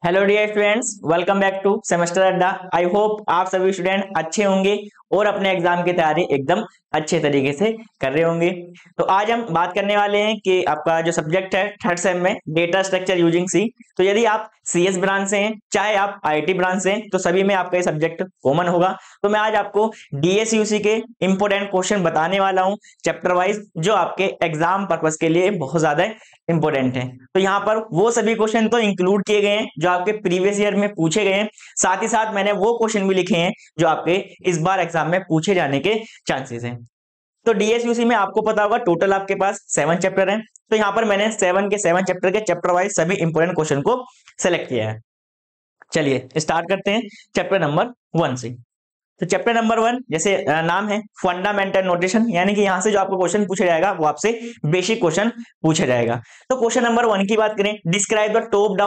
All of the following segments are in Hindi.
Hello dear students, welcome back to semester Adda. I hope आप सभी स्टूडेंट अच्छे होंगे और अपने एग्जाम की तैयारी एकदम अच्छे तरीके से कर रहे होंगे। तो आज हम बात करने वाले हैं कि आपका जो सब्जेक्ट है थर्ड सेम में डेटा स्ट्रक्चर यूजिंग सी। तो यदि आप सीएस ब्रांच से हैं चाहे आप आईटी ब्रांच से हैं तो सभी में आपका ये सब्जेक्ट कॉमन होगा। तो मैं आज आपको डीएसयूसी के इंपोर्टेंट क्वेश्चन बताने वाला हूं चैप्टर वाइज, जो आपके एग्जाम पर्पज के लिए बहुत ज्यादा इंपॉर्टेंट है। तो यहाँ पर वो सभी क्वेश्चन तो इंक्लूड किए गए हैं जो आपके प्रीवियस ईयर में पूछे गए हैं, साथ ही साथ मैंने वो क्वेश्चन भी लिखे हैं जो आपके इस बार एग्जाम में पूछे जाने के चांसेस हैं। तो डीएसयूसी में आपको पता होगा टोटल आपके पास 7 चैप्टर हैं। तो यहाँ पर मैंने 7 चैप्टर के चैप्टर वाइज सभी इंपोर्टेंट क्वेश्चन को सेलेक्ट किया है। चलिए स्टार्ट करते हैं चैप्टर नंबर 1 से। तो चैप्टर नंबर 1 जैसे नाम है फंडामेंटल नोटेशन, यानी कि यहां से जो आपको क्वेश्चन पूछा जाएगा वो आपसे बेसिक क्वेश्चन पूछा जाएगा। तो क्वेश्चन नंबर 1 की बात करें, describe the top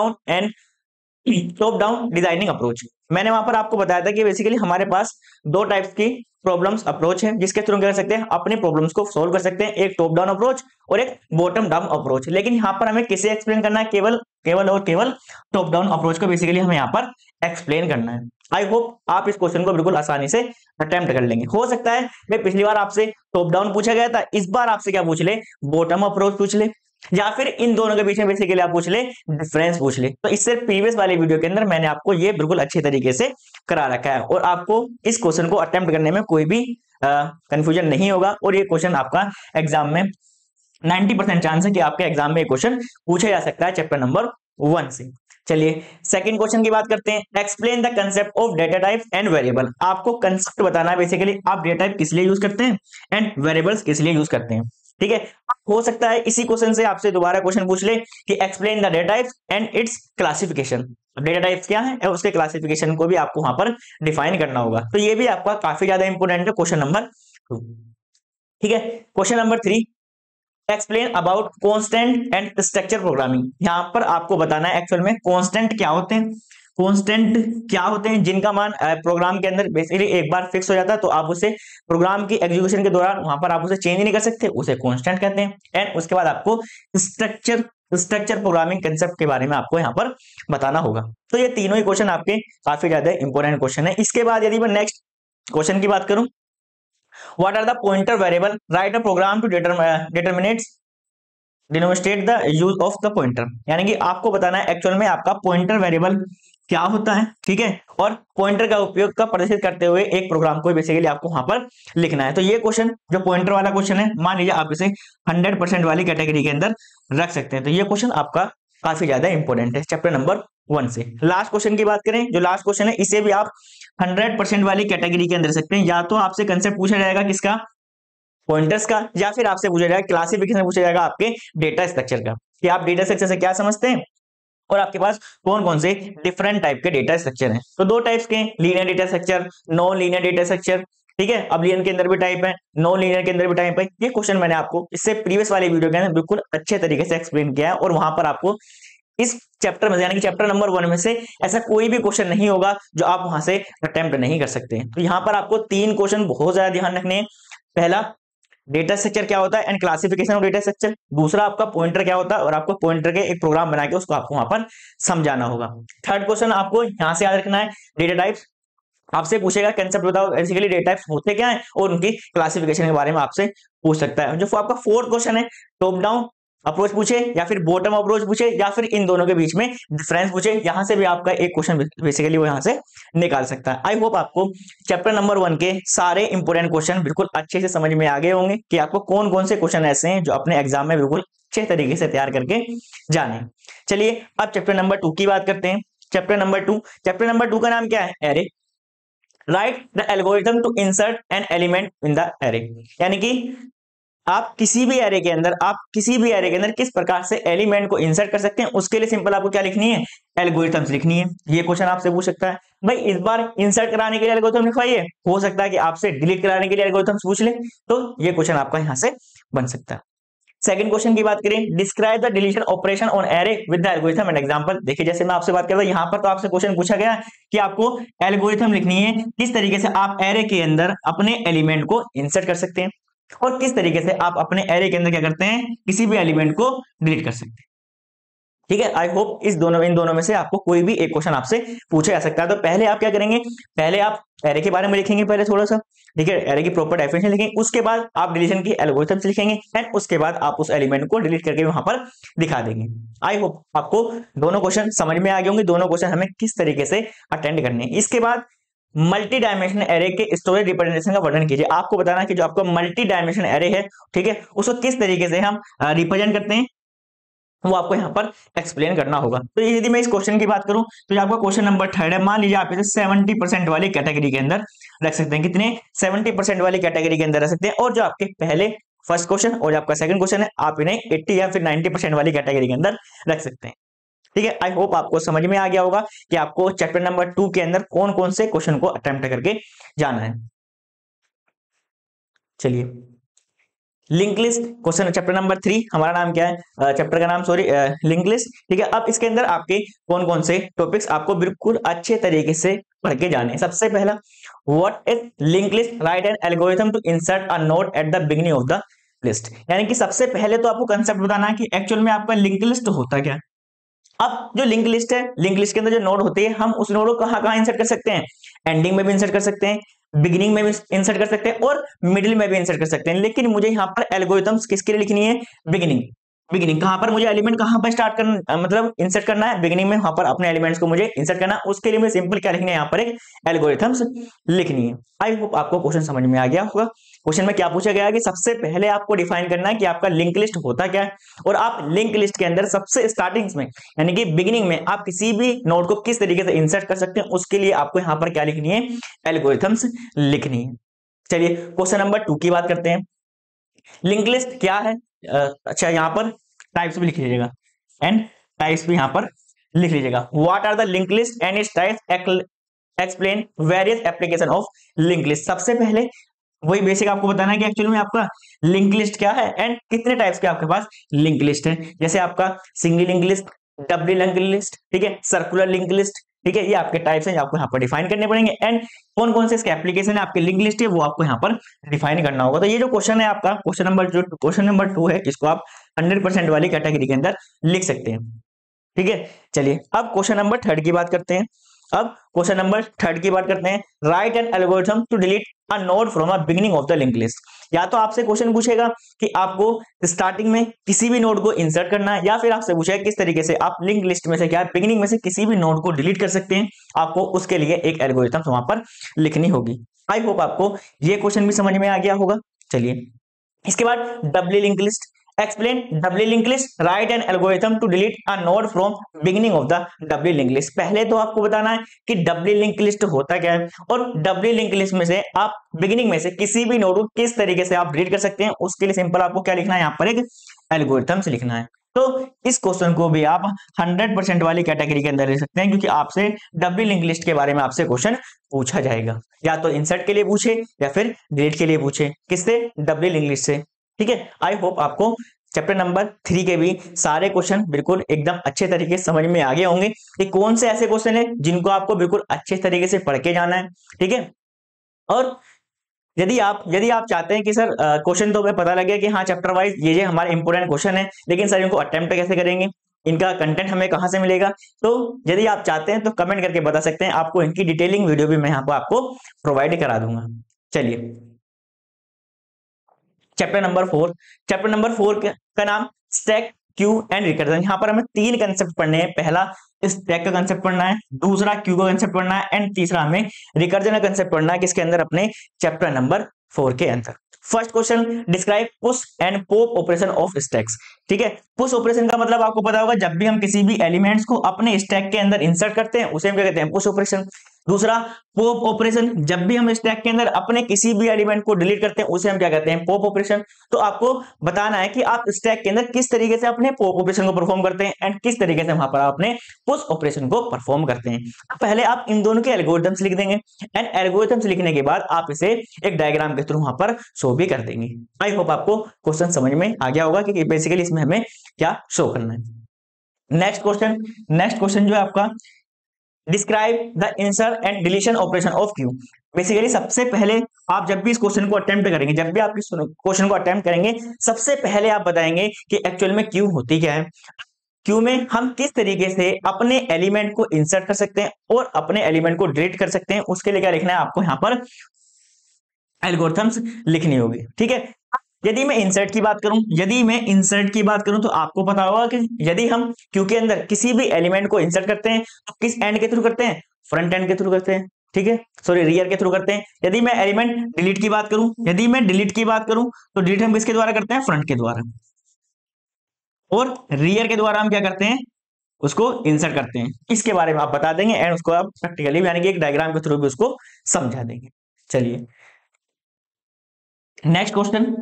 down designing approach. मैंने वहां पर आपको बताया था कि बेसिकली हमारे पास दो टाइप्स की प्रॉब्लम्स अप्रोच है जिसके थ्रू कर सकते हैं अपने प्रॉब्लम्स को सॉल्व कर सकते हैं, एक टॉप डाउन अप्रोच और एक बॉटम डाउन अप्रोच। लेकिन यहाँ पर हमें किसे एक्सप्लेन करना है, केवल केवल और केवल टॉप डाउन अप्रोच को बेसिकली हमें यहाँ पर एक्सप्लेन करना है। आई होप आप इस क्वेश्चन को बिल्कुल आसानी से अटेम्प्ट कर लेंगे। हो सकता है मैं पिछली बार आपसे टॉप डाउन पूछा गया था, इस बार आपसे क्या पूछ ले, बॉटम अप्रोच पूछ ले, या फिर इन दोनों के बीच में बेसिकली आप पूछ ले डिफरेंस पूछ ले। तो इससे प्रीवियस वाले वीडियो के अंदर मैंने आपको ये बिल्कुल अच्छे तरीके से करा रखा है और आपको इस क्वेश्चन को अटेम्प्ट करने में कोई भी कंफ्यूजन नहीं होगा। और ये क्वेश्चन आपका एग्जाम में 90% चांस है कि आपके एग्जाम में ये क्वेश्चन पूछा जा सकता है चैप्टर नंबर 1 से। चलिए सेकंड क्वेश्चन की बात करते हैं, explain the concept of data type and variable. आपको कंसेप्ट बताना है बेसिकली आप डेटा टाइप किस लिए यूज करते हैं एंड वेरिएबल्स किस लिए यूज करते हैं। ठीक है, हो सकता है इसी क्वेश्चन से आपसे दोबारा क्वेश्चन पूछ ले कि explain the data types and it's classification. Data types क्या है और उसके क्लासिफिकेशन को भी आपको वहां पर डिफाइन करना होगा। तो ये भी आपका काफी ज्यादा इंपोर्टेंट है क्वेश्चन नंबर 2। ठीक है, question number 3, explain about constant and structure programming. यहाँ पर आपको बताना है एक्चुअल में कांस्टेंट क्या होते हैं, कांस्टेंट क्या होते हैं जिनका मान प्रोग्राम के अंदर बेसिकली एक बार फिक्स हो जाता है तो आप उसे प्रोग्राम की एग्जीक्यूशन के दौरान वहां पर आप उसे चेंज नहीं कर सकते, उसे कांस्टेंट कहते हैं। एंड उसके बाद आपको स्ट्रक्चर स्ट्रक्चर प्रोग्रामिंग कंसेप्ट के बारे में आपको यहाँ पर बताना होगा। तो ये तीनों ही क्वेश्चन आपके काफी ज्यादा इंपॉर्टेंट क्वेश्चन है। इसके बाद यदि मैं नेक्स्ट क्वेश्चन की बात करूं, what are the pointer variable, write a program to demonstrate the use of the pointer। यानी कि आपको बताना है एक्चुअल में आपका पॉइंटर वेरिएबल क्या होता है। ठीक है, और पॉइंटर का उपयोग का प्रदर्शित करते हुए एक प्रोग्राम को बेसिकली आपको वहां पर लिखना है। तो ये क्वेश्चन जो पॉइंटर वाला क्वेश्चन है, मान लीजिए आप इसे 100% वाली कैटेगरी के अंदर रख सकते हैं। तो ये क्वेश्चन आपका काफी ज्यादा इंपॉर्टेंट है चैप्टर नंबर 1 से। लास्ट क्वेश्चन की बात करें, जो लास्ट क्वेश्चन है इसे भी आप 100% वाली कैटेगरी के अंदर सकते हैं। या तो आपसे कंसेप्ट पूछा जाएगा किसका, पॉइंटर्स का, या फिर आपसे पूछा जाएगा क्लासिफिकेशन पूछा जाएगा आपके डेटा स्ट्रक्चर का, कि आप डेटा स्ट्रक्चर से क्या समझते हैं और आपके पास कौन कौन से डिफरेंट टाइप के डेटा स्ट्रक्चर हैं। तो दो टाइप्स के, linear data structure, non linear data structure. ठीक है, अब लीनियर के अंदर भी टाइप है, नॉन लीनियर के अंदर भी टाइप है। ये क्वेश्चन मैंने आपको इससे प्रीवियस वाले वीडियो के अंदर बिल्कुल अच्छे तरीके से एक्सप्लेन किया है और वहां पर आपको इस चैप्टर में यानी कि चैप्टर नंबर 1 में से ऐसा कोई भी क्वेश्चन नहीं होगा जो आप वहां से अटेम्प्ट नहीं कर सकते। तो यहाँ पर आपको 3 क्वेश्चन बहुत ज्यादा ध्यान रखने हैं। पहला, डेटा स्ट्रक्चर क्या होता है and classification of data structure. दूसरा, आपका पॉइंटर क्या होता है और आपको पॉइंटर के एक प्रोग्राम बना के उसको आपको वहां पर समझाना होगा। थर्ड क्वेश्चन आपको यहाँ से याद रखना है, डेटा टाइप्स आपसे पूछेगा कंसेप्ट बताओ बेसिकली डेटा टाइप्स होते क्या है और उनकी क्लासिफिकेशन के बारे में आपसे पूछ सकता है। जो आपका फोर्थ क्वेश्चन है, टॉप डाउन अप्रोच पूछे या फिर बॉटम अप्रोच पूछे या फिर इन दोनों के बीच में डिफरेंस पूछे, यहां से भी आपका एक क्वेश्चन बेसिकली वो यहां से निकाल सकता है। आई होप आपको चैप्टर नंबर 1 के सारे इंपोर्टेंट क्वेश्चन बिल्कुल अच्छे से समझ में आ गए होंगे कि आपको कौन कौन से क्वेश्चन ऐसे हैं जो अपने एग्जाम में बिल्कुल अच्छे तरीके से तैयार करके जाने। चलिए अब चैप्टर नंबर 2 की बात करते हैं। चैप्टर नंबर 2 का नाम क्या है, array. Write the algorithm to insert an element in the array. यानी कि आप किसी भी एरे के अंदर किस प्रकार से एलिमेंट को इंसर्ट कर सकते हैं, उसके लिए सिंपल आपको क्या लिखनी है, एल्गोरिथम्स लिखनी है। ये क्वेश्चन आपसे पूछ सकता है, भाई इस बार इंसर्ट कराने के लिए एल्गोरिथम लिखवाइए, हो सकता है कि आपसे डिलीट कराने के लिए एल्गोरिथम्स पूछ ले, तो ये क्वेश्चन आपका यहां से बन सकता है। सेकंड क्वेश्चन की बात करें, describe the deletion operation on array with the algorithm and example. देखिए जैसे मैं आपसे बात कर रहा हूं यहां पर तो आपसे क्वेश्चन पूछा गया कि आपको एल्गोरिथम लिखनी है किस तरीके से आप एरे के अंदर अपने एलिमेंट को इंसर्ट कर सकते हैं और किस तरीके से आप अपने एरे के अंदर क्या करते हैं, किसी भी एलिमेंट को डिलीट कर सकते हैं। ठीक है। आई होप इन दोनों में से आपको कोई भी एक क्वेश्चन आपसे पूछा जा सकता है। तो पहले आप क्या करेंगे, पहले आप एरे के बारे में लिखेंगे पहले थोड़ा सा, ठीक है, एरे की प्रॉपर डेफिनेशन लिखेंगे, उसके बाद आप डिलीशन की एल्गोरिथम्स लिखेंगे एंड उसके बाद आप उस एलिमेंट को डिलीट करके वहां पर दिखा देंगे। आई होप आपको दोनों क्वेश्चन समझ में आ गए होंगे, दोनों क्वेश्चन हमें किस तरीके से अटेंड करने हैं। इसके बाद मल्टी डायमेंशनल एरे के स्टोरेज रिप्रेजेंटेशन का वर्णन कीजिए। आपको बताना है कि जो आपका मल्टी डायमेंशनल एरे है, ठीक है, उसको किस तरीके से हम रिप्रेजेंट करते हैं, वो आपको यहाँ पर एक्सप्लेन करना होगा। तो यदि मैं इस क्वेश्चन की बात करूं तो आपका क्वेश्चन नंबर 3 है। मान लीजिए आप इसे 70% वाली कैटेगरी के अंदर रख सकते हैं। कितने? 70% वाली कैटेगरी के अंदर रख सकते हैं। और जो आपके पहले फर्स्ट क्वेश्चन और जो आपका सेकंड क्वेश्चन है, आप इन्हें 80 या फिर 90% वाली कैटेगरी के अंदर रख सकते हैं। ठीक है। आई होप आपको समझ में आ गया होगा कि आपको चैप्टर नंबर 2 के अंदर कौन कौन से क्वेश्चन को अटेम्प्ट करके जाना है। चलिए, link list question chapter number 3, हमारा नाम क्या है, चैप्टर का नाम सॉरी लिंक लिस्ट। ठीक है। अब इसके अंदर आपके कौन कौन से टॉपिक्स आपको बिल्कुल अच्छे तरीके से पढ़ के जाने हैं। सबसे पहला, what is link list, write an algorithm to insert a node at the beginning of the list. यानी कि सबसे पहले तो आपको कंसेप्ट बताना है कि एक्चुअल में आपका लिंक लिस्ट होता क्या। अब जो लिंक लिस्ट है, लिंक लिस्ट के अंदर जो नोड होती है, हम उस नोड को कहां कहां इंसर्ट कर सकते हैं, एंडिंग में भी इंसर्ट कर सकते हैं, बिगिनिंग में भी इंसर्ट कर सकते हैं और मिडिल में भी इंसर्ट कर सकते हैं। लेकिन मुझे यहाँ पर एल्गोरिथम्स किसके लिए लिखनी है, बिगिनिंग। बिगिनिंग कहां पर मुझे एलिमेंट कहां पर स्टार्ट करना, मतलब इंसर्ट करना है, बिगिनिंग में वहां पर अपने एलिमेंट्स को मुझे इंसर्ट करना है। उसके लिए मुझे सिंपल क्या लिखना है, यहाँ पर एक एल्गोरिथम्स लिखनी है। आई होप आपको क्वेश्चन समझ में आ गया होगा। क्वेश्चन में क्या पूछा गया है कि सबसे पहले आपको डिफाइन करना है कि आपका लिंक लिस्ट होता क्या है, और आप लिंक लिस्ट के अंदर सबसे स्टार्टिंग में यानी कि बिगिनिंग में आप किसी भी नोड को किस तरीके से इंसर्ट कर सकते हैं, उसके लिए आपको यहाँ पर क्या लिखनी है, एल्गोरिथम्स लिखनी है। चलिए, क्वेश्चन नंबर 2 की बात करते हैं। लिंक लिस्ट क्या है, अच्छा यहाँ पर टाइप्स भी लिख लीजिएगा एंड टाइप्स भी यहाँ पर लिख लीजिएगा। What are the link list and its types, explain various application of link list. सबसे पहले वही बेसिक आपको बताना है कि एक्चुअली में आपका लिंक लिस्ट क्या है एंड कितने टाइप्स के आपके पास लिंक लिस्ट है। जैसे आपका single link list, double link list, ठीक है, सर्कुलर लिंक लिस्ट, ठीक है, ये आपके टाइप्स हैं, आपको यहाँ पर डिफाइन करने पड़ेंगे। एंड कौन कौन से इसके एप्लीकेशन है, आपकी लिंक लिस्ट है, वो आपको यहाँ पर डिफाइन करना होगा। तो ये जो क्वेश्चन है आपका क्वेश्चन नंबर 2 है, इसको आप 100% वाली कैटेगरी के अंदर लिख सकते हैं। ठीक है। चलिए, अब क्वेश्चन नंबर 3 की बात करते हैं। अब क्वेश्चन नंबर 3 की बात करते हैं। Write an algorithm to delete a node from a beginning of the link list. या तो आपसे क्वेश्चन पूछेगा कि आपको स्टार्टिंग में किसी भी नोड को इंसर्ट करना है, या फिर आपसे पूछेगा किस तरीके से आप लिंक लिस्ट में से क्या बिगिनिंग में से किसी भी नोड को डिलीट कर सकते हैं। आपको उसके लिए एक एल्गोरिथम वहां पर लिखनी होगी। आई होप आपको ये क्वेश्चन भी समझ में आ गया होगा। चलिए, इसके बाद double link list, explain double link list, write an algorithm to delete a node from beginning of the double link list. पहले तो आपको बताना है कि डबल लिंक लिस्ट होता क्या है, और डबल लिंक लिस्ट में से आप बिगिनिंग में से किसी भी नोड को किस तरीके से आप डिलीट कर सकते हैं। उसके लिए सिंपल आपको क्या लिखना है, यहाँ पर एक एल्गोरिथम से लिखना है। तो इस क्वेश्चन को भी आप 100% वाली कैटेगरी के अंदर ले सकते हैं, क्योंकि आपसे डबल लिंक लिस्ट के बारे में आपसे क्वेश्चन पूछा जाएगा, या तो इंसर्ट के लिए पूछे या फिर डिलीट के लिए पूछे। किससे? डबल लिंक लिस्ट से। ठीक है। आई होप आपको चैप्टर नंबर 3 के भी सारे क्वेश्चन बिल्कुल एकदम अच्छे तरीके से समझ में आ गए होंगे कि कौन से ऐसे क्वेश्चन है जिनको आपको बिल्कुल अच्छे तरीके से पढ़ के जाना है। ठीक है। और यदि आप चाहते हैं कि सर क्वेश्चन तो हमें पता लगे कि हाँ चैप्टर वाइज ये हमारे इंपोर्टेंट क्वेश्चन है, लेकिन सर इनको अटेम्प्ट कैसे करेंगे, इनका कंटेंट हमें कहां से मिलेगा, तो यदि आप चाहते हैं तो कमेंट करके बता सकते हैं। आपको इनकी डिटेलिंग वीडियो भी मैं यहाँ पर आपको प्रोवाइड करा दूंगा। चलिए, चैप्टर नंबर 4 का नाम स्टैक, क्यू एंड रिकर्जन। यहाँ पर हमें 3 कंसेप्ट पढ़ने हैं। पहला स्टैक का कंसेप्ट पढ़ना है, दूसरा क्यू का कंसेप्ट पढ़ना है एंड तीसरा हमें रिकर्जन का कंसेप्ट पढ़ना है, किसके अंदर, अपने चैप्टर नंबर 4 के अंदर। First question, describe push and pop operation of stacks. ठीक है। पुश ऑपरेशन का मतलब आपको पता होगा, जब भी हम किसी भी एलिमेंट्स को अपने स्टैक के अंदर इंसर्ट करते हैं उसे हम क्या कहते हैं, पुश ऑपरेशन। दूसरा, पॉप ऑपरेशन, जब भी हम स्टैक के अंदर अपने किसी भी एलिमेंट को डिलीट करते हैं उसे हम क्या कहते हैं, पॉप ऑपरेशन। तो आपको बताना है कि आप स्टैक के अंदर किस तरीके से अपने पॉप ऑपरेशन को परफॉर्म करते हैं एंड किस तरीके से वहां पर अपने पुश ऑपरेशन को परफॉर्म करते हैं। पहले आप इन दोनों के एल्गोरिथम्स लिख देंगे एंड एल्गोरिथम्स लिखने के बाद आप इसे एक डायग्राम के थ्रू वहां पर शो भी कर देंगे। आई होप आपको क्वेश्चन समझ में आ गया होगा कि बेसिकली इसमें हमें क्या शो करना है। नेक्स्ट क्वेश्चन जो है आपका, describe the insert and deletion operation of Q. Basically सबसे पहले आप जब भी इस क्वेश्चन को अटेम्प्ट करेंगे, जब भी आप इस क्वेश्चन को अटेम्प्ट करेंगे, सबसे पहले आप बताएंगे कि एक्चुअल में क्यू होती क्या है। क्यू में हम किस तरीके से अपने एलिमेंट को इंसर्ट कर सकते हैं और अपने एलिमेंट को डिलीट कर सकते हैं, उसके लिए क्या लिखना है आपको यहाँ पर एल्गोरिथम्स लिखनी होगी। ठीक है, यदि मैं इंसर्ट की बात करूं तो आपको पता होगा कि यदि हम क्यू के अंदर किसी भी एलिमेंट को इंसर्ट करते हैं तो किस एंड के थ्रू करते हैं, फ्रंट एंड के थ्रू करते हैं। ठीक है, सॉरी रियर के थ्रू करते हैं। यदि मैं एलिमेंट डिलीट की बात करूं तो डिलीट हम किसके द्वारा करते हैं, फ्रंट के द्वारा, और रियर के द्वारा हम क्या करते हैं, उसको इंसर्ट करते हैं। इसके बारे में आप बता देंगे एंड उसको आप प्रैक्टिकली यानी कि एक डायग्राम के थ्रू भी उसको समझा देंगे। चलिए next question,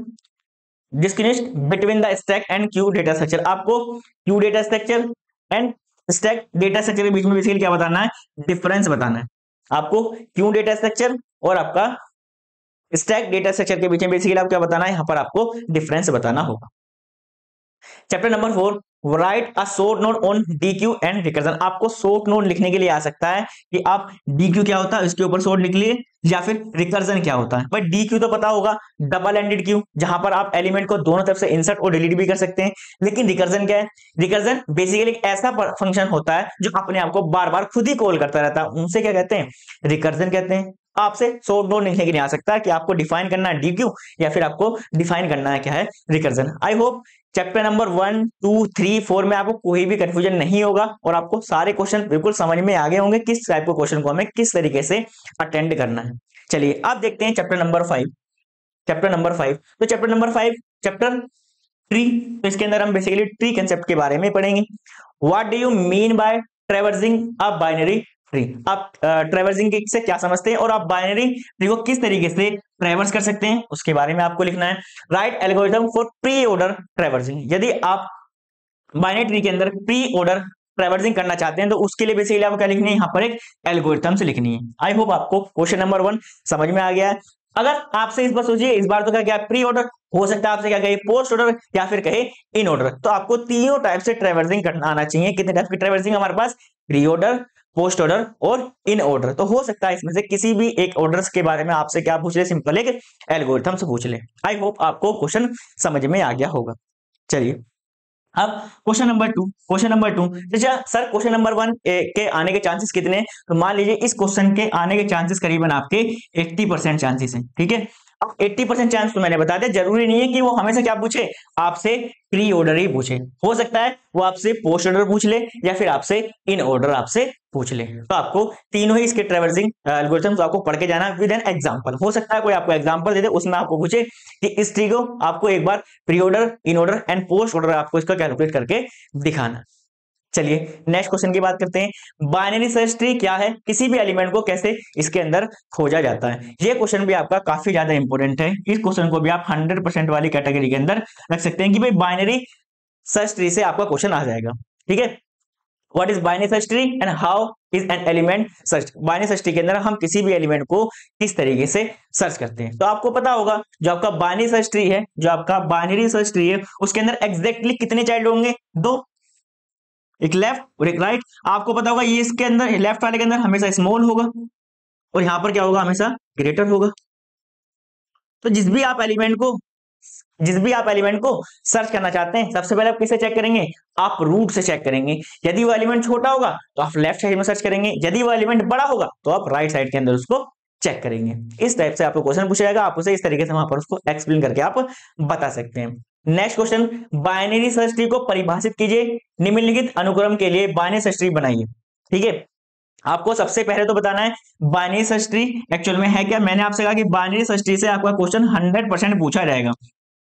distinguish between the stack and queue data structure. आपको queue data structure and stack data structure के बीच में बेसिकली क्या बताना है, डिफरेंस बताना है। आपको क्यू डेटा स्ट्रक्चर और आपका स्टैक डेटा स्ट्रक्चर के बीच में बेसिकली आप क्या बताना है, यहां पर आपको डिफरेंस बताना होगा। Chapter number 4, write a short note on DQ and recursion. आपको शॉर्ट नोट लिखने के लिए आ सकता है कि आप डीक्यू क्या होता है इसके ऊपर शॉर्ट लिखिए, या फिर रिकर्जन क्या होता है। भाई डीक्यू तो पता होगा, डबल एंडेड क्यू, जहां पर आप एलिमेंट को दोनों तरफ से इंसर्ट और डिलीट भी कर सकते हैं। लेकिन रिकर्जन क्या है, रिकर्जन बेसिकली एक ऐसा फंक्शन होता है जो अपने आप को बार बार खुद ही कॉल करता रहता है, उनसे क्या कहते हैं, रिकर्जन कहते हैं। आपसे शॉर्ट नोट लिखने के लिए आ सकता है कि आपको डिफाइन करना है डीक्यू या फिर आपको डिफाइन करना है क्या है, recursion. I hope chapter number 1, 2, 3, 4 में आपको कोई भी कंफ्यूजन नहीं होगा और आपको सारे क्वेश्चन बिल्कुल समझ में आ गए होंगे किस टाइप के क्वेश्चन को हमें किस तरीके से अटेंड करना है। चलिए अब देखते हैं चैप्टर नंबर 5। तो चैप्टर नंबर 5 चैप्टर ट्री, तो इसके अंदर हम बेसिकली ट्री कंसेप्ट के बारे में पढ़ेंगे। What do you mean by traversing a binary tree. आप ट्रैवर्सिंग से क्या समझते हैं और आप बाइनरी ट्री को किस तरीके से ट्रैवर्स कर सकते हैं उसके बारे में आपको लिखना है। Right algorithm for pre order traversing. यदि आप बाइनरी ट्री के अंदर प्री ऑर्डर ट्रैवर्सिंग करना चाहते हैं तो उसके लिए बेसिकली आपको क्या लिखनी है, यहाँ पर एक एल्गोरिथम से लिखनी है। आई होप आपको क्वेश्चन नंबर 1 समझ में आ गया है। अगर आपसे इस बार सोचिए, इस बार तो क्या प्री ऑर्डर, हो सकता है आपसे क्या कहे पोस्ट ऑर्डर या फिर कहे इन ऑर्डर, तो आपको तीनों टाइप से ट्रैवर्सिंग करना आना चाहिए। कितने टाइप की ट्रैवर्सिंग हमारे पास, प्री ऑर्डर, पोस्ट ऑर्डर और इन ऑर्डर। तो हो सकता है इसमें से किसी भी एक ऑर्डर्स के बारे में आपसे क्या पूछ ले, सिंपल एक एल्गोरिथम से पूछ ले। आई होप आपको क्वेश्चन समझ में आ गया होगा। चलिए अब question number 2। Sir question number 1 के आने के चांसेस कितने हैं, तो मान लीजिए इस क्वेश्चन के आने के चांसेस करीबन आपके 80% चांसेस हैं। ठीक है, अब 80% चांस तो मैंने बता दिया, जरूरी नहीं है कि वो हमेशा क्या पूछे, आपसे प्री ऑर्डर ही पूछे। हो सकता है वो आपसे पोस्ट ऑर्डर पूछ ले या फिर आपसे इन ऑर्डर आपसे पूछ ले। तो आपको तीनों ही इसके ट्रैवर्सिंग एल्गोरिथम्स आपको पढ़ के जाना विद एन एग्जांपल। हो सकता है कोई आपको एग्जांपल दे दे, उसमें आपको पूछे कि इस ट्री को आपको एक बार pre order, in order and post order आपको इसका कैलकुलेट करके दिखाना। चलिए नेक्स्ट क्वेश्चन की बात करते हैं। बाइनरी सर्च ट्री क्या है, किसी भी एलिमेंट को कैसे इसके अंदर खोजा जाता है। ये क्वेश्चन भी आपका काफी ज्यादा इंपॉर्टेंट है। इस क्वेश्चन को भी आप 100% वाली कैटेगरी के अंदर रख सकते हैं कि भाई बाइनरी सर्च ट्री से आपका क्वेश्चन आ जाएगा। ठीक है, what is binary search tree and how is an element search. Binary search tree के अंदर हम किसी भी एलिमेंट को किस तरीके से सर्च करते हैं। तो आपको पता होगा जो आपका बाइनरी सर्च ट्री है, उसके अंदर एग्जैक्टली कितने चाइल्ड होंगे, 2, एक लेफ्ट और एक राइट। आपको पता होगा ये इसके अंदर लेफ्ट वाले के अंदर हमेशा स्मॉल होगा और यहां पर क्या होगा, हमेशा ग्रेटर होगा। तो जिस भी आप एलिमेंट को सर्च करना चाहते हैं, सबसे पहले आप किससे चेक करेंगे, आप रूट से चेक करेंगे। यदि वो एलिमेंट छोटा होगा तो आप लेफ्ट साइड में सर्च करेंगे, यदि वो एलिमेंट बड़ा होगा तो आप राइट साइड के अंदर उसको चेक करेंगे। इस टाइप से आपको क्वेश्चन पूछा जाएगा, आप उसे इस तरीके से वहां पर उसको एक्सप्लेन करके आप बता सकते हैं। Next question, binary search tree को परिभाषित कीजिए, निम्नलिखित अनुक्रम के लिए बाइनरी सर्च ट्री बनाइए। ठीक है, आपको सबसे पहले तो बताना है बाइनरी सर्च ट्री एक्चुअल में है क्या। मैंने आपसे कहा कि बाइनरी सर्च ट्री से आपका क्वेश्चन 100% पूछा जाएगा।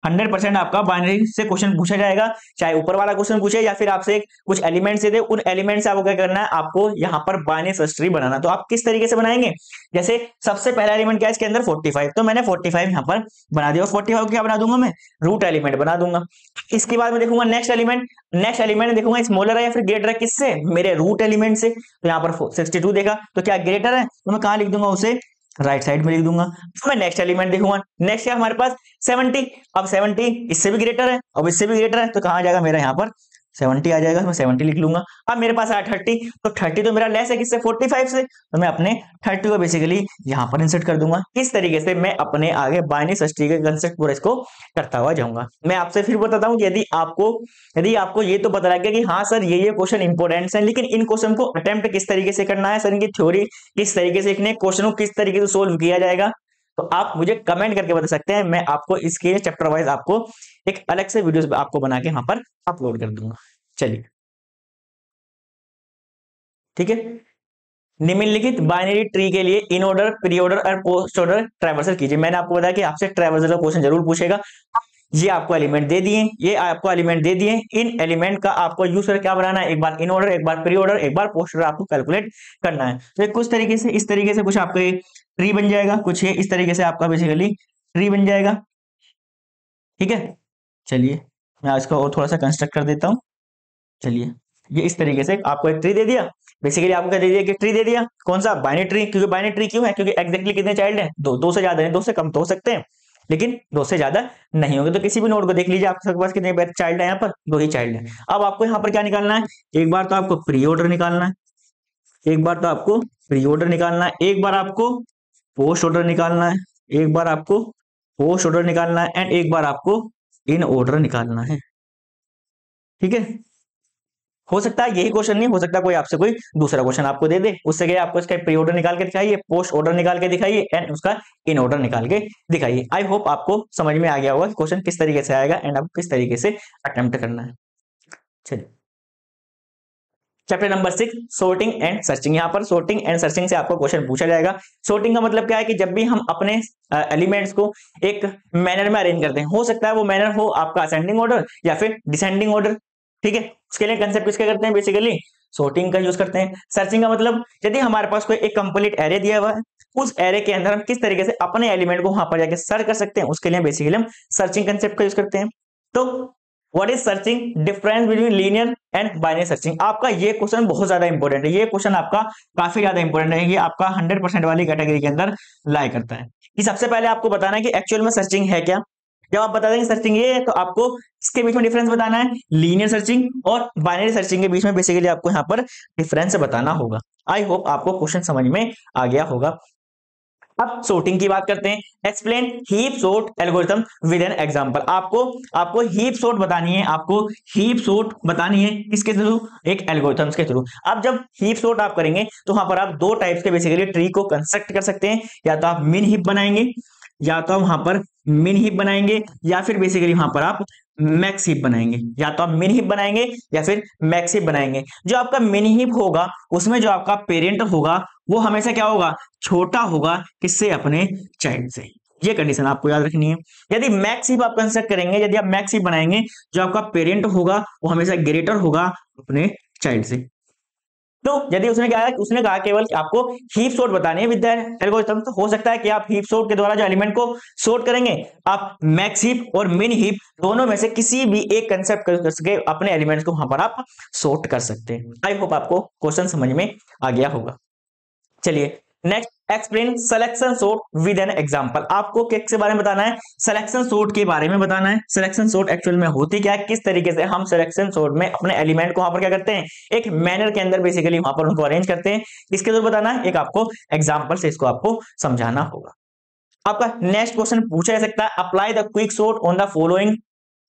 100% आपका बाइनरी से क्वेश्चन पूछा जाएगा, चाहे ऊपर वाला क्वेश्चन पूछे या फिर आपसे कुछ एलिमेंट से दे, उन एलिमेंट से आपको क्या करना है, आपको यहाँ पर बाइनरी सर्च ट्री बनाना। तो आप किस तरीके से बनाएंगे, जैसे सबसे पहला एलिमेंट क्या है इसके अंदर 45, तो मैंने 45 यहाँ पर बना दिया। 45 क्या बना दूंगा मैं, रूट एलिमेंट बना दूंगा। इसके बाद मैं देखूंगा नेक्स्ट एलिमेंट देखूंगा स्मॉलर है या फिर ग्रेटर है, किससे, मेरे रूट एलिमेंट से। तो यहाँ पर 62 देखा तो क्या ग्रेटर है, तो मैं कहाँ लिख दूंगा उसे, राइट साइड में लिख दूंगा। तो मैं नेक्स्ट एलिमेंट देखूंगा, नेक्स्ट है हमारे पास 70। अब 70 इससे भी ग्रेटर है, अब इससे भी ग्रेटर है, तो कहां जाएगा मेरा यहाँ पर 70 आ जाएगा, मैं 70 लिख लूंगा। अब मेरे पास आया 30, तो 30 तो मेरा लेस है किससे, 45 से, तो मैं अपने 30 को बेसिकली यहाँ पर इंसर्ट कर दूंगा। इस तरीके से मैं अपने आगे बाइनरी षष्ठी के कंसेप्ट पूरा इसको करता हुआ जाऊंगा। मैं आपसे फिर बताता हूँ कि यदि आपको ये तो पता लग गया कि हाँ सर ये क्वेश्चन इंपॉर्टेंट है, लेकिन इन क्वेश्चन को अटेम्प्ट किस तरीके से करना है, सर इनकी थ्योरी किस तरीके से लिखने, क्वेश्चन को किस तरीके से सोल्व किया जाएगा, तो आप मुझे कमेंट करके बता सकते हैं। मैं आपको इसके चैप्टर वाइज आपको एक अलग से वीडियोस आपको बना के वहां पर अपलोड कर दूंगा। चलिए ठीक है। निम्नलिखित बाइनरी ट्री के लिए इन ऑर्डर, प्री ऑर्डर और पोस्ट ऑर्डर ट्रैवर्सल कीजिए। मैंने आपको बताया कि आपसे ट्रैवर्सल का क्वेश्चन जरूर पूछेगा। ये आपको एलिमेंट दे दिए, इन एलिमेंट का आपको यूज कर क्या बनाना है, एक बार इन ऑर्डर, एक बार प्री ऑर्डर, एक बार पोस्ट ऑर्डर आपको कैलकुलेट करना है। तो कुछ तरीके से इस तरीके से कुछ आपका ट्री बन जाएगा, कुछ ये इस तरीके से आपका बेसिकली ट्री बन जाएगा। ठीक है, चलिए मैं इसको और थोड़ा सा कंस्ट्रक्ट कर देता हूँ। चलिए ये इस तरीके से आपको एक ट्री दे दिया, बेसिकली आपको क्या दे दिया कि ट्री दे दिया, कौन सा, बाइनरी ट्री। क्योंकि बाइनरी ट्री क्यों है, क्योंकि एग्जैक्टली कितने चाइल्ड हैं, दो से ज्यादा नहीं, दो से कम तो हो सकते हैं लेकिन दो से ज्यादा नहीं होंगे। तो किसी भी नोड को देख लीजिए, आपके पास कितने चाइल्ड है, यहाँ पर दो ही चाइल्ड है। अब आपको यहाँ पर क्या निकालना है, एक बार तो आपको प्री ऑर्डर निकालना है, एक बार तो आपको प्री ऑर्डर निकालना है, एक बार आपको पोस्ट ऑर्डर निकालना है, एक बार आपको पोस्ट ऑर्डर निकालना है, एंड एक बार आपको इन ऑर्डर निकालना है। ठीक है, हो सकता है यही क्वेश्चन नहीं, हो सकता है कोई आपसे कोई दूसरा क्वेश्चन आपको दे दे, उससे क्या आपको इसका प्री ऑर्डर निकाल के दिखाइए, पोस्ट ऑर्डर निकाल के दिखाइए, एंड उसका इन ऑर्डर निकाल के दिखाइए। आई होप आपको समझ में आ गया होगा कि क्वेश्चन किस तरीके से आएगा एंड आपको किस तरीके से अटेम्प्ट करना है। चलिए chapter number 6 sorting and searching. यहाँ पर सोर्टिंग एंड सर्चिंग से आपको क्वेश्चन पूछा जाएगा। सोर्टिंग का मतलब क्या है कि जब भी हम अपने एलिमेंट्स को एक मैनर में अरेंज करते हैं, हो सकता है वो मैनर हो आपका असेंडिंग ऑर्डर या फिर डिसेंडिंग ऑर्डर। ठीक है, उसके लिए कंसेप्ट किसका करते हैं, बेसिकली सोर्टिंग का यूज करते हैं। सर्चिंग का मतलब यदि हमारे पास कोई एक कंप्लीट एरे दिया हुआ है, उस एरे के अंदर हम किस तरीके से अपने एलिमेंट को वहां पर जाके सर्च कर सकते हैं, उसके लिए बेसिकली हम सर्चिंग कंसेप्ट का यूज करते हैं। तो what is searching, difference between linear and binary searching. आपका ये क्वेश्चन बहुत ज्यादा इंपॉर्टेंट है, ये क्वेश्चन आपका काफी ज्यादा इंपॉर्टेंट है, ये आपका 100% वाली कैटेगरी के अंदर लाई करता है। कि सबसे पहले आपको बताना है कि एक्चुअल में सर्चिंग है क्या। जब आप बता देंगे सर्चिंग ये है, तो आपको इसके बीच में डिफरेंस बताना है, लीनियर सर्चिंग और बाइनरी सर्चिंग के बीच में बेसिकली आपको यहाँ पर डिफरेंस बताना होगा। आई होप आपको क्वेश्चन समझ में आ गया होगा। अब सोर्टिंग की बात करते हैं। Explain heap sort algorithm with an example. आपको हीप सोर्ट बतानी है, आपको हीप सोर्ट बतानी है किसके थ्रू, एक एल्गोरिथम्स के थ्रू। अब जब हीप सोर्ट आप करेंगे तो वहां पर आप दो टाइप्स के बेसिकली ट्री को कंस्ट्रक्ट कर सकते हैं, या तो आप मिन हीप बनाएंगे, या तो वहां पर मिन हीप बनाएंगे, या फिर बेसिकली वहां पर आप मैक्स हीप बनाएंगे, या तो आप मिन हीप बनाएंगे या फिर मैक्स हीप बनाएंगे। जो आपका मिन हीप होगा उसमें जो आपका पेरेंट होगा वो हमेशा क्या होगा, छोटा होगा किससे, अपने चाइल्ड से। ये कंडीशन आपको याद रखनी है। यदि मैक्स हीप आप कंस्ट्रक्ट करेंगे, यदि आप मैक्स हीप बनाएंगे, जो आपका पेरेंट होगा वो हमेशा ग्रेटर होगा अपने चाइल्ड से। तो यदि उसने कहा केवल कि आपको हीप सोर्ट बतानी है विद द एल्गोरिथम, तो हो सकता है कि आप हीप सोर्ट के द्वारा जो एलिमेंट को सोर्ट करेंगे, आप मैक्स हीप और मिन हीप दोनों में से किसी भी एक कंसेप्ट कर सके अपने एलिमेंट्स को वहां पर आप सोर्ट कर सकते हैं। आई होप आपको क्वेश्चन समझ में आ गया होगा। चलिए next, explain selection sort with an example. आपको किसके बारे में बताना है, सिलेक्शन सोर्ट के बारे में बताना है। सिलेक्शन सोर्ट एक्चुअल में होती क्या है, किस तरीके से हम सिलेक्शन सोर्ट में अपने एलिमेंट को वहां पर क्या करते हैं, एक मैनर के अंदर बेसिकली वहां पर उनको अरेंज करते हैं, इसके जरूर बताना है। एक आपको एग्जाम्पल से इसको आपको समझाना होगा। आपका नेक्स्ट क्वेश्चन पूछा जा सकता है, apply the quick sort on the following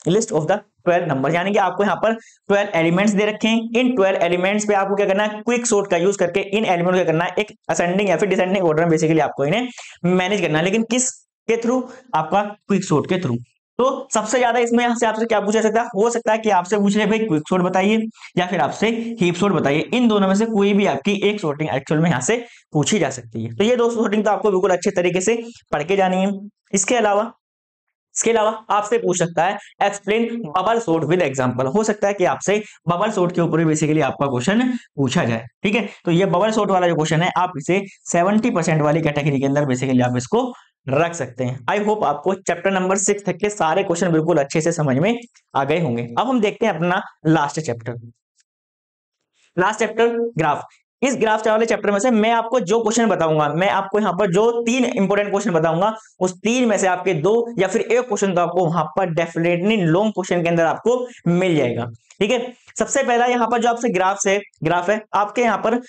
list of the 12 number. यानी कि आपको यहाँ पर 12 एलिमेंट्स दे रखे हैं, इन 12 एलिमेंट्स पे आपको क्या करना है, क्विक सोर्ट का यूज करके इन एलिमेंट को क्या करना है, एक असेंडिंग या फिर डिसेंडिंग ऑर्डर में बेसिकली आपको इन्हें मैनेज करना है। लेकिन किस के थ्रू, आपका क्विक सोर्ट के थ्रू। तो सबसे ज्यादा इसमें यहाँ से आपसे क्या पूछा सकता है, हो सकता है कि आपसे पूछ ले भाई क्विक सोर्ट बताइए या फिर आपसे हीप सोर्ट बताइए। इन दोनों में से कोई भी आपकी एक सोर्टिंग एक्चुअल में यहाँ से पूछी जा सकती है। तो ये दो सोर्टिंग तो आपको बिल्कुल अच्छे तरीके से पढ़ के जानी है। इसके अलावा आपसे पूछ सकता है, explain bubble sort with example. हो सकता है कि आपसे बबल सोर्ट के ऊपर बेसिकली आपका क्वेश्चन पूछा जाए। ठीक है, तो ये बबल सोर्ट वाला जो क्वेश्चन है, आप इसे 70% वाली कैटेगरी के अंदर बेसिकली आप इसको रख सकते हैं। आई होप आपको चैप्टर नंबर 6 तक के सारे क्वेश्चन बिल्कुल अच्छे से समझ में आ गए होंगे। अब हम देखते हैं अपना लास्ट चैप्टर ग्राफ। इस ग्राफ वाले चैप्टर में से मैं आपको जो क्वेश्चन बताऊंगा, मैं आपको यहाँ पर जो 3 इंपॉर्टेंट क्वेश्चन बताऊंगा, उस 3 में से आपके 2 या फिर 1 क्वेश्चन तो आपको वहां पर डेफिनेटली लॉन्ग क्वेश्चन के अंदर आपको मिल जाएगा। ठीक है, सबसे पहला यहाँ पर जो आपसे ग्राफ है आपके यहाँ पर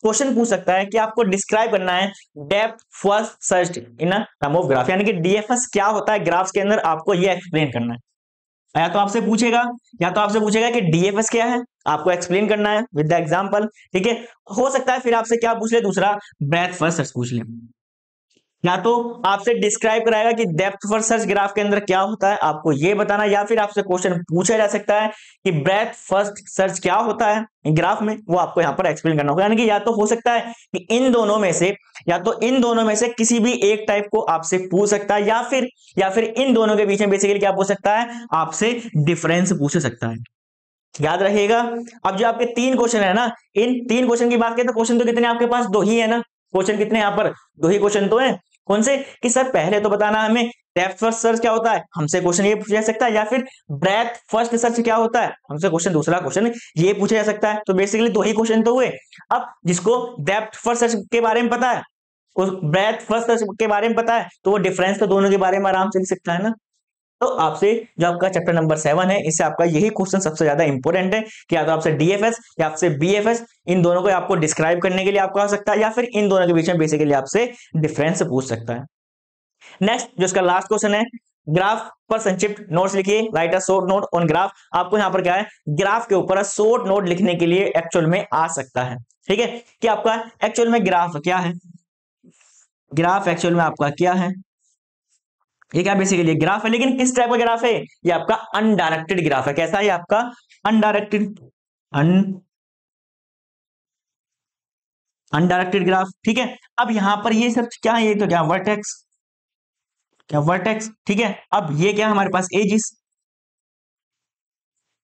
क्वेश्चन पूछ सकता है कि आपको डिस्क्राइब करना है depth first search in a term of graph, यानी कि डीएफएस क्या होता है ग्राफ्स के अंदर, आपको ये एक्सप्लेन करना है। या तो आपसे पूछेगा कि डीएफएस क्या है, आपको एक्सप्लेन करना है विद द एग्जांपल। ठीक है, हो सकता है फिर आपसे क्या पूछ ले, दूसरा ब्रेथ फर्स्ट सर्च पूछ ले, या तो आपसे डिस्क्राइब कराएगा कि डेप्थ फर्स्ट सर्च ग्राफ के अंदर क्या होता है, आपको ये बताना, या फिर आपसे क्वेश्चन पूछा जा सकता है कि ब्रेथ फर्स्ट सर्च क्या होता है ग्राफ में, वो आपको यहाँ पर एक्सप्लेन करना होगा। यानी कि या तो हो सकता है कि इन दोनों में से किसी भी एक टाइप को आपसे पूछ सकता है, या फिर इन दोनों के बीच में बेसिकली क्या पूछ सकता है, आपसे डिफरेंस पूछ सकता है। याद रखिएगा, अब जो आपके 3 क्वेश्चन है ना, इन 3 क्वेश्चन की बात करें तो क्वेश्चन तो कितने आपके पास, 2 ही है ना। क्वेश्चन कितने यहाँ पर, 2 ही क्वेश्चन तो है। कौन से, कि सर पहले तो बताना हमें डेप्थ फर्स्ट सर्च क्या होता है, हमसे क्वेश्चन ये पूछा जा सकता है, या फिर ब्रेथ फर्स्ट सर्च क्या होता है, हमसे क्वेश्चन दूसरा क्वेश्चन ये पूछा जा सकता है। तो बेसिकली 2 ही क्वेश्चन तो हुए। अब जिसको डेप्थ फर्स्ट सर्च के बारे में पता है, उस ब्रेथ फर्स्ट सर्च के बारे में पता है, तो वो डिफरेंस तो दोनों के बारे में आराम से लिख सकता है ना। तो आपसे जो आपका चैप्टर नंबर 7 है, इससे आपका यही क्वेश्चन सबसे ज्यादा इंपॉर्टेंट है कि या तो आपसे डीएफएस या आपसे बीएफएस, इन दोनों को आपको डिस्क्राइब करने के लिए आपको आ सकता है, या फिर इन दोनों के बीच में बेसिकली आपसे डिफरेंस पूछ सकता है। नेक्स्ट जो इसका लास्ट क्वेश्चन है, ग्राफ पर संक्षिप्त नोट्स लिखिए, right a short note on graph. आपको यहाँ पर क्या है, ग्राफ के ऊपर शॉर्ट नोट लिखने के लिए एक्चुअल में आ सकता है। ठीक है, कि आपका एक्चुअल में ग्राफ क्या है, ग्राफ एक्चुअल में आपका क्या है, ये क्या बेसिकली ग्राफ है, लेकिन किस टाइप का ग्राफ है, ये आपका अनडायरेक्टेड ग्राफ है। कैसा है आपका, अनडायरेक्टेड अनडायरेक्टेड ग्राफ। ठीक है, अब यहां पर ये सब क्या है, ये तो क्या वर्टेक्स, ठीक है। अब ये क्या हमारे पास एजिस,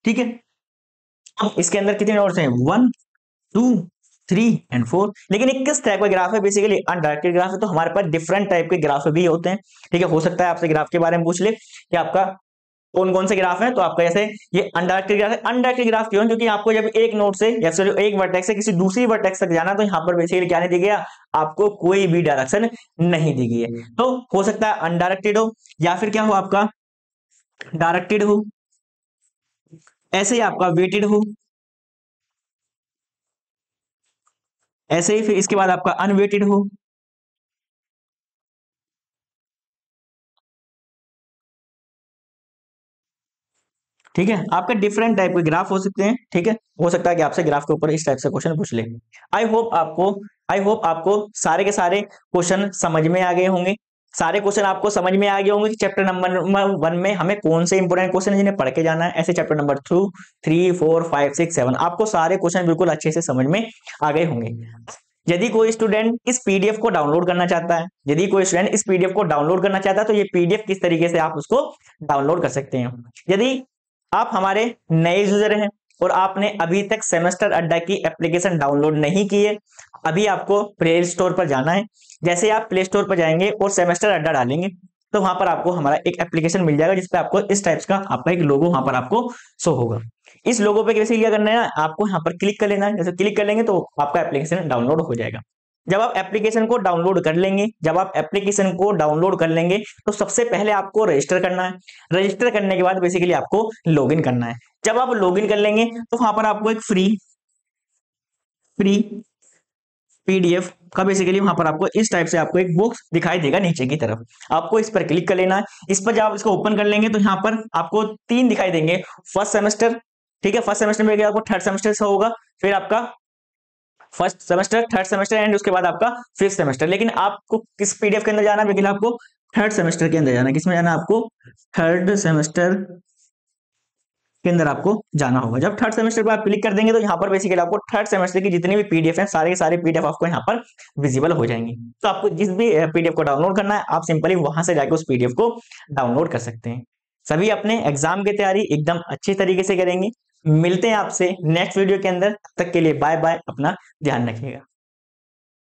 ठीक है। अब इसके अंदर कितने नोड्स हैं, 1 2 3 एंड 4। लेकिन एक किस टाइप का ग्राफ है, बेसिकली अनडायरेक्टेड ग्राफ है, तो हमारे पास डिफरेंट टाइप के ग्राफ भी होते हैं। ठीक है, हो सकता है आपसे ग्राफ के बारे में पूछ ले कि आपका कौन कौन से ग्राफ है, तो आपका जैसे ये अनडायरेक्टेड ग्राफ है। अनडायरेक्टेड ग्राफ क्यों, क्योंकि आपको जब एक नोड से या फिर एक वर्टेक्स से किसी दूसरी वर्टेक्स तक जाना, तो यहाँ पर बेसिकली क्या नहीं दी गया, आपको कोई भी डायरेक्शन नहीं दी गई है। तो हो सकता है अनडायरेक्टेड हो, या फिर क्या हो आपका डायरेक्टेड हो, ऐसे ही आपका वेटेड हो, ऐसे ही फिर इसके बाद आपका अनवेटेड हो। ठीक है, आपके डिफरेंट टाइप के ग्राफ हो सकते हैं। ठीक है, हो सकता है कि आपसे ग्राफ के ऊपर इस टाइप से क्वेश्चन पूछ ले। आई होप आपको सारे के सारे क्वेश्चन समझ में आ गए होंगे। सारे क्वेश्चन आपको समझ में आ गए होंगे कि चैप्टर नंबर 1 में हमें कौन से इंपोर्टेंट क्वेश्चन है जिन्हें पढ़ के जाना है। ऐसे चैप्टर नंबर 2 3 4 5 6 7 आपको सारे क्वेश्चन बिल्कुल अच्छे से समझ में आ गए होंगे। यदि कोई स्टूडेंट इस पीडीएफ को डाउनलोड करना चाहता है, तो ये पीडीएफ किस तरीके से आप उसको डाउनलोड कर सकते हैं। यदि आप हमारे नए यूजर हैं और आपने अभी तक सेमेस्टर अड्डा की एप्लीकेशन डाउनलोड नहीं की है, अभी आपको प्ले स्टोर पर जाना है। जैसे आप प्ले स्टोर पर जाएंगे और सेमेस्टर अड्डा डालेंगे, तो वहां पर आपको हमारा एक एप्लीकेशन मिल जाएगा, जिसपे आपको इस टाइप्स का आपका एक लोगो वहां पर आपको शो होगा। इस लोगो पे कैसे क्या करना है ना, आपको यहाँ पर क्लिक कर लेना है। जैसे क्लिक कर लेंगे तो आपका एप्लीकेशन डाउनलोड हो जाएगा। जब आप एप्लीकेशन को डाउनलोड कर लेंगे, तो सबसे पहले आपको रजिस्टर करना है। रजिस्टर करने के बाद बेसिकली आपको लॉगिन करना है। जब आप लॉगिन कर लेंगे तो वहां पर आपको एक फ्री पीडीएफ का बेसिकली वहां पर आपको इस टाइप से आपको एक बॉक्स दिखाई देगा नीचे की तरफ, आपको इस पर क्लिक कर लेना है। इस पर जब आप इसको ओपन कर लेंगे तो यहाँ पर आपको 3 दिखाई देंगे, फर्स्ट सेमेस्टर। ठीक है, फर्स्ट सेमेस्टर में आपको थर्ड सेमेस्टर से होगा, फिर आपका first semester, third semester and उसके बाद आपका फिफ्थ सेमेस्टर। लेकिन आपको किस पीडीएफ के अंदर जाना है, आपको थर्ड सेमेस्टर के अंदर जाना है। किसमें जाना है, आपको थर्ड सेमेस्टर के अंदर आपको जाना होगा। जब थर्ड सेमेस्टर पर आप क्लिक कर देंगे तो यहाँ पर बेसिकली आपको थर्ड सेमेस्टर की जितनी भी पीडीएफ है, सारे के सारे पीडीएफ आपको यहाँ पर विजिबल हो जाएंगी। तो आपको जिस भी पीडीएफ को डाउनलोड करना है, आप सिंपली वहां से जाकर उस पीडीएफ को डाउनलोड कर सकते हैं। सभी अपने एग्जाम की तैयारी एकदम अच्छी तरीके से करेंगे। मिलते हैं आपसे नेक्स्ट वीडियो के अंदर, तब तक के लिए बाय बाय, अपना ध्यान रखिएगा।